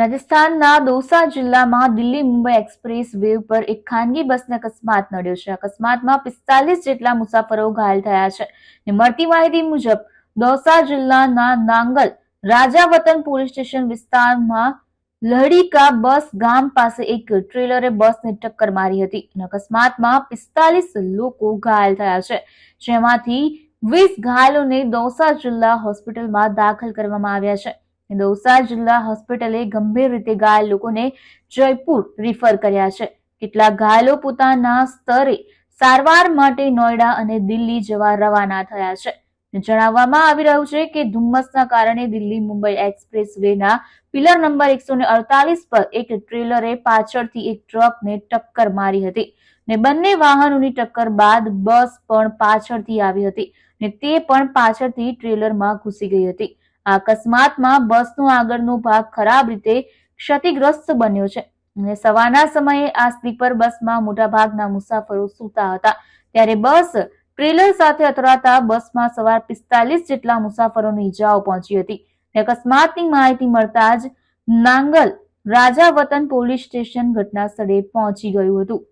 રાજસ્થાનના દૌસા જિલ્લામાં Delhi Mumbai express way પર એક ખાનગી બસને અકસ્માત નડ્યો છે. અકસ્માતમાં 45 જેટલા મુસાફરો ઘાયલ થયા છે. મળતી માહિતી મુજબ દૌસા જિલ્લાના નાંગલ રાજાવતન પોલીસ સ્ટેશન વિસ્તારમાં લહડીકા બસ ગામ પાસે એક ટ્રેલરે બસને ટક્કર મારી હતી. અકસ્માતમાં 45 લોકો ઘાયલ થયા છે, જેમાંથી 20 ઘાયલોને દૌસા જિલ્લા હોસ્પિટલમાં દાખલ કરવામાં આવ્યા છે. દૌસા જિલ્લા હોસ્પિટલે ગંભીર રીતે ઘાયલ લોકોને જયપુર રિફર કર્યા છે. કેટલાક ઘાયલો પોતાના સ્તરે સારવાર માટે નોઈડા અને દિલ્હી જવા રવાના થયા છે. જણાવવામાં આવી રહ્યું છે કે ધુમ્મસના કારણે દિલ્હી મુંબઈ એક્સપ્રેસ વેના પિલર નંબર 148 પર એક ટ્રેલરે પાછળથી એક ટ્રકને ટક્કર મારી હતી ને બંને વાહનોની ટક્કર બાદ બસ પણ પાછળથી આવી હતી ને તે પણ પાછળથી ટ્રેલરમાં ઘૂસી ગઈ હતી. આ અકસ્માતમાં બસનો આગળનો ભાગ ખરાબ રીતે ક્ષતિગ્રસ્ત બન્યો છે અને સવારના સમયે આ સ્લીપર બસમાં મોટાભાગના મુસાફરો સૂતા હતા, ત્યારે બસ ટ્રેલર સાથે અથડાતા બસમાં સવાર 45 જેટલા મુસાફરોને ઈજાઓ પહોંચી હતી. અકસ્માતની માહિતી મળતા જ નાંગલ રાજાવતન પોલીસ સ્ટેશન ઘટના સ્થળે પહોંચી ગયું હતું.